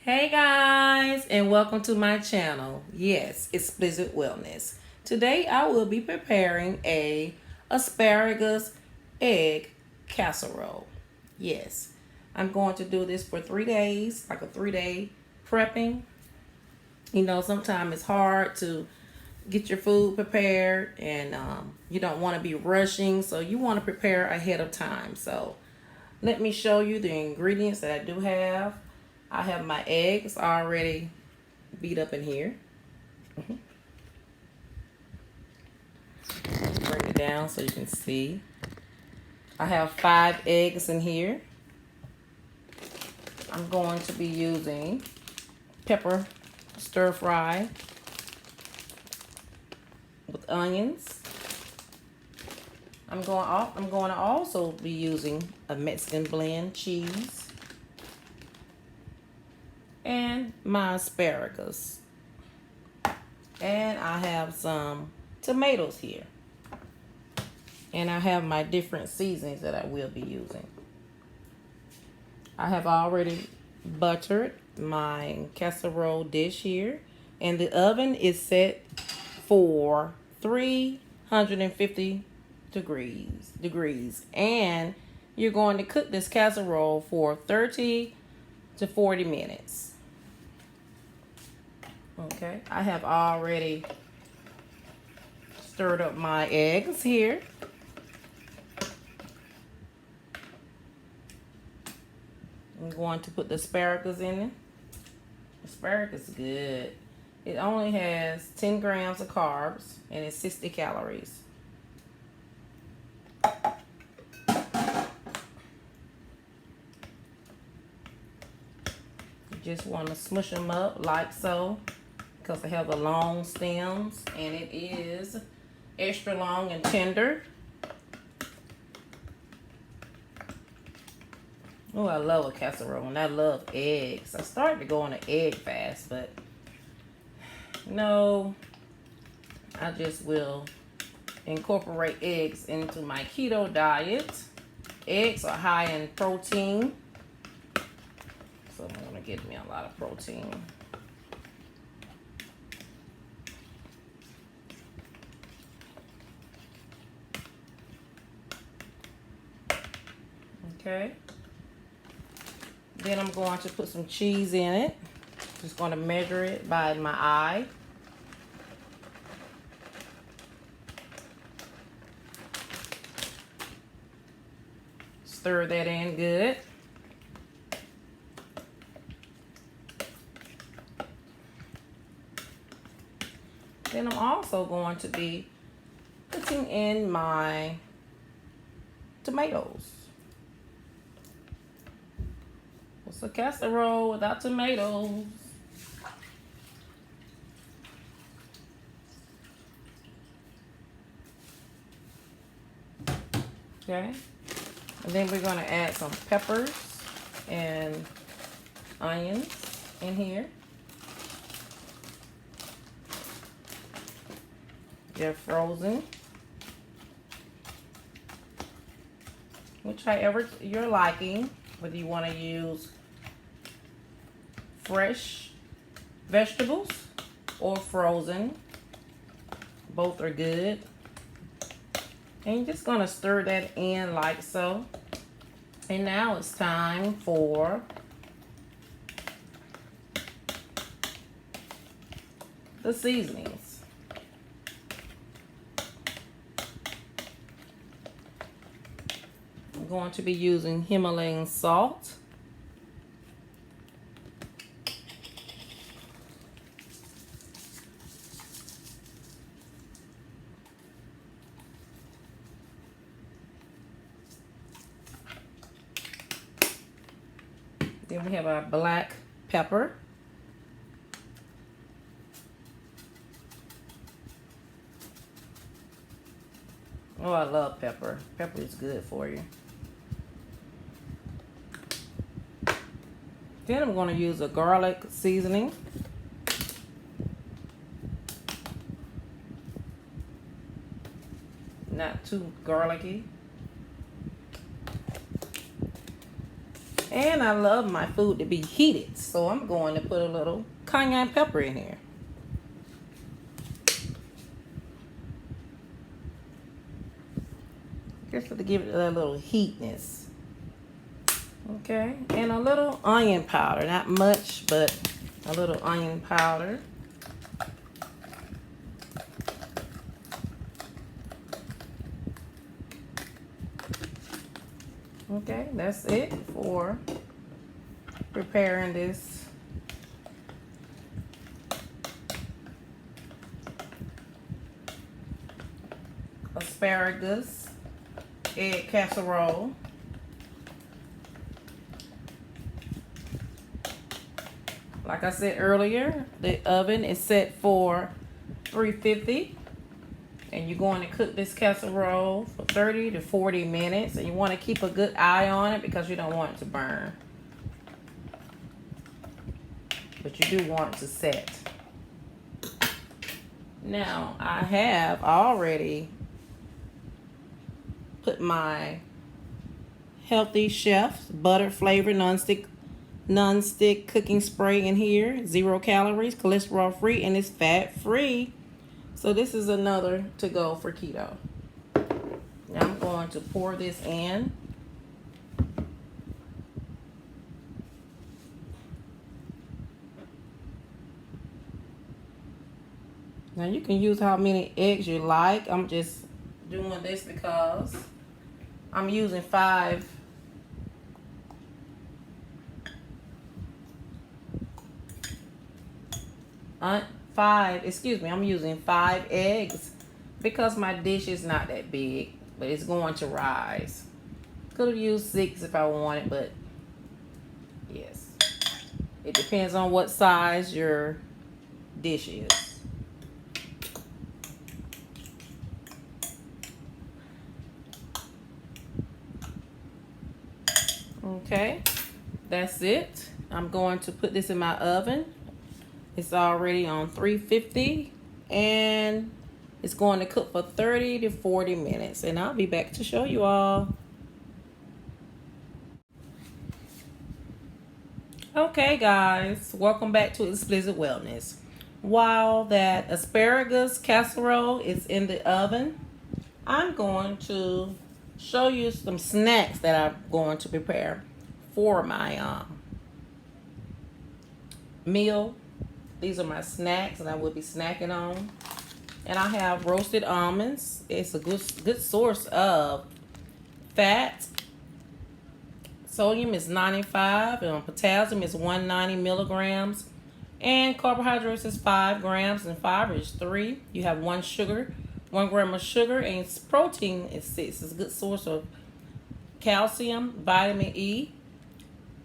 Hey guys, and welcome to my channel. Yes, it's Blizzard Wellness. Today I will be preparing a asparagus egg casserole. Yes, I'm going to do this for 3 days, like a 3-day prepping. You know, sometimes it's hard to get your food prepared and you don't want to be rushing, so you want to prepare ahead of time. So let me show you the ingredients that I do have. I have my eggs already beat up in here. Bring it down so you can see. I have 5 eggs in here. I'm going to be using pepper stir fry with onions. I'm going to also be using a Mexican blend cheese. And my asparagus. And I have some tomatoes here. And I have my different seasonings that I will be using. I have already buttered my casserole dish here. And the oven is set for 350 degrees. And you're going to cook this casserole for 30 to 40 minutes. Okay, I have already stirred up my eggs here. I'm going to put the asparagus in it. Asparagus is good. It only has 10 grams of carbs and it's 60 calories. You just want to smush them up like so, because they have the long stems and it is extra long and tender. Oh, I love a casserole and I love eggs. I started to go on an egg fast, but no, I just will incorporate eggs into my keto diet. Eggs are high in protein, so I'm going to get me a lot of protein. Okay. Then I'm going to put some cheese in it. Just going to measure it by my eye. Stir that in good. Then I'm also going to be putting in my tomatoes. What's a casserole without tomatoes? Okay. And then we're going to add some peppers and onions in here. They're frozen. Whichever you're liking, whether you want to use fresh vegetables or frozen. Both are good. And you're just going to stir that in like so. And now it's time for the seasonings. I'm going to be using Himalayan salt. Then we have our black pepper. Oh, I love pepper. Pepper is good for you. Then I'm going to use a garlic seasoning. Not too garlicky. And I love my food to be heated, so I'm going to put a little cayenne pepper in here. Just to give it a little heatness. Okay, and a little onion powder, not much, but a little onion powder. Okay, that's it for preparing this asparagus egg casserole. Like I said earlier, the oven is set for 350. And you're going to cook this casserole for 30 to 40 minutes. And you want to keep a good eye on it because you don't want it to burn. But you do want it to set. Now, I have already put my Healthy Chef's butter flavored non-stick cooking spray in here. 0 calories, cholesterol free, and it's fat free. So this is another to go for keto. Now I'm going to pour this in. Now you can use how many eggs you like. I'm just doing this because I'm using 5 I'm using 5 eggs because my dish is not that big, but it's going to rise. Could have used 6 if I wanted, but yes. It depends on what size your dish is. Okay, that's it. I'm going to put this in my oven. It's already on 350 and it's going to cook for 30 to 40 minutes. And I'll be back to show you all. Okay guys, welcome back to Explicit Wellness. While that asparagus casserole is in the oven, I'm going to show you some snacks that I'm going to prepare for my meal. These are my snacks that I will be snacking on. And I have roasted almonds. It's a good source of fat. Sodium is 95 and potassium is 190 milligrams. And carbohydrates is 5 grams and fiber is 3. You have 1 gram of sugar, and protein is 6. It's a good source of calcium, vitamin E,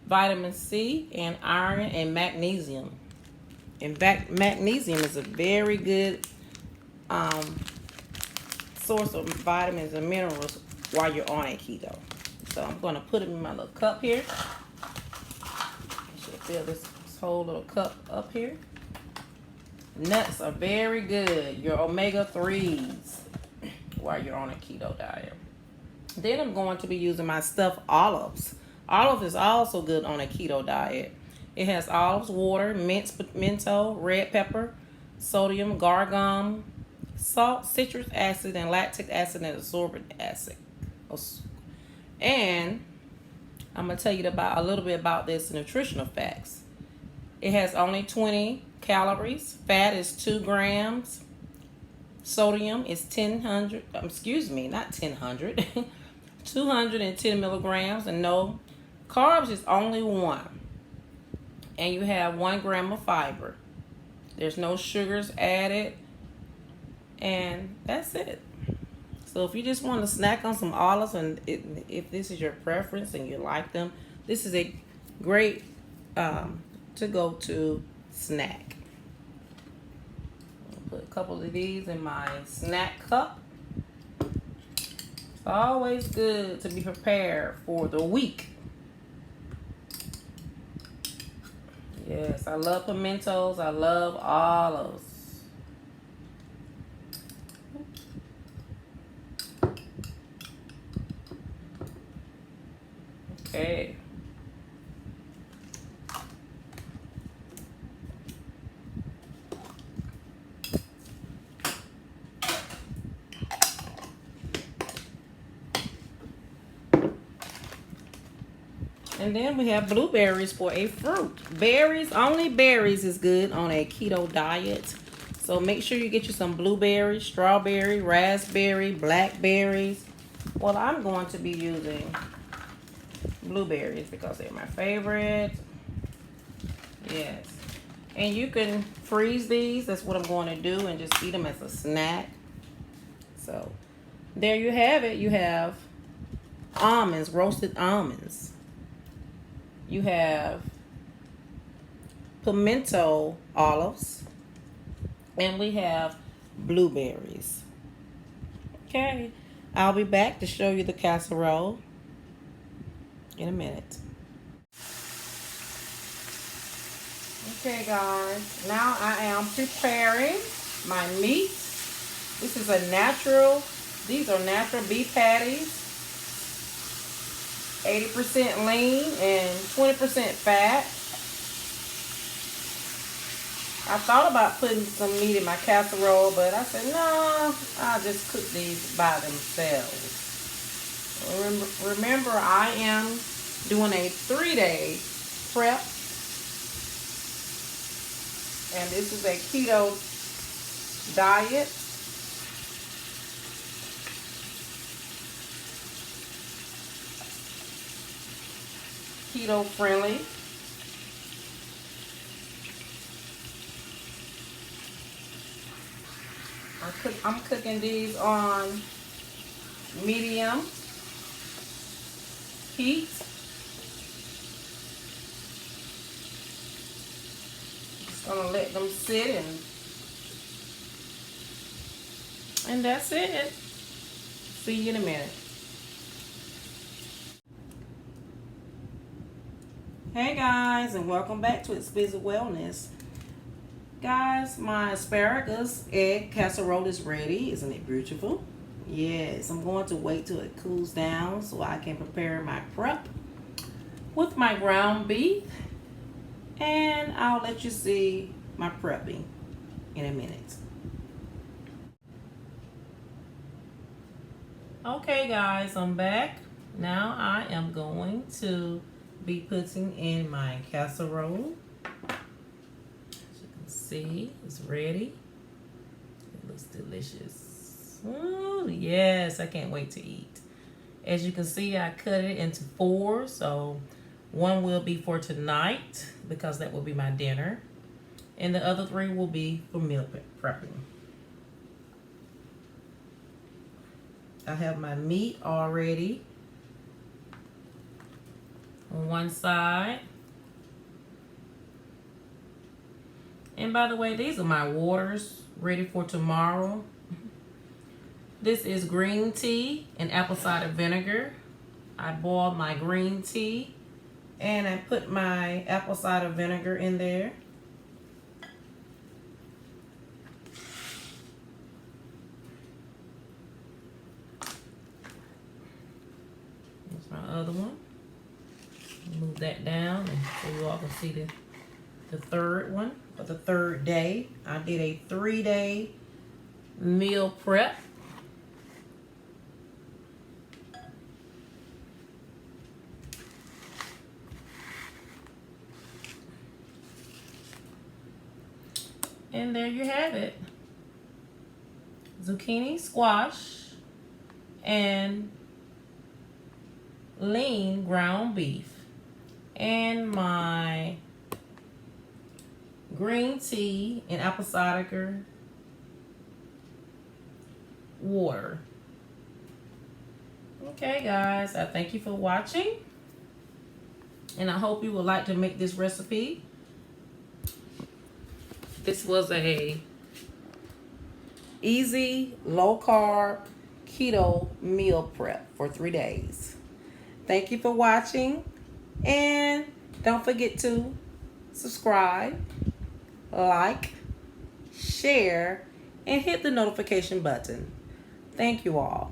vitamin C, and iron and magnesium. In fact, magnesium is a very good source of vitamins and minerals while you're on a keto. So I'm going to put them in my little cup here. I should fill this whole little cup up here. Nuts are very good. Your omega-3s while you're on a keto diet. Then I'm going to be using my stuffed olives. Olive is also good on a keto diet. It has olives, water, pimento, red pepper, sodium, gargum, salt, citric acid, and lactic acid and ascorbic acid. And I'm going to tell you a little bit about this nutritional facts. It has only 20 calories. Fat is 2 grams. Sodium is 210 milligrams. And no, carbs is only 1. And you have 1 gram of fiber. There's no sugars added. And that's it. So if you just want to snack on some olives, and if this is your preference and you like them, this is a great to go to snack. I'll put a couple of these in my snack cup. It's always good to be prepared for the week. Yes, I love pimentos. I love olives. Okay. And then we have blueberries for a fruit. Berries, only berries is good on a keto diet. So make sure you get you some blueberries, strawberry, raspberry, blackberries. Well, I'm going to be using blueberries because they're my favorite. Yes. And you can freeze these. That's what I'm going to do, and just eat them as a snack. So there you have it. You have almonds, roasted almonds. You have pimento olives. And we have blueberries. Okay. I'll be back to show you the casserole in a minute. Okay, guys. Now I am preparing my meat. This is these are natural beef patties. 80% lean and 20% fat. I thought about putting some meat in my casserole, but I said, no, I'll just cook these by themselves. Remember, I am doing a 3-day prep. And this is a keto diet. Keto friendly. I'm cooking these on medium heat. Just gonna let them sit and that's it. See you in a minute. Hey guys, and welcome back to Exquisite Wellness. Guys, my asparagus egg casserole is ready. Isn't it beautiful? Yes, I'm going to wait till it cools down so I can prepare my prep with my ground beef. And I'll let you see my prepping in a minute. Okay guys, I'm back. Now I am going to be putting in my casserole. See, it's ready. It looks delicious. Oh, yes, I can't wait to eat. As you can see, I cut it into 4. So one will be for tonight because that will be my dinner. And the other 3 will be for meal prepping. I have my meat already on one side. And by the way, these are my waters ready for tomorrow. This is green tea and apple cider vinegar. I boiled my green tea and I put my apple cider vinegar in there. There's my other one. Move that down and so you all can see the third one. For the 3rd day, I did a 3-day meal prep. And there you have it. Zucchini, squash, and lean ground beef. And my green tea and apple cider water. Okay guys, I thank you for watching. And I hope you would like to make this recipe. This was a easy, low carb, keto meal prep for 3 days. Thank you for watching. And don't forget to subscribe, like, share, and hit the notification button. Thank you all.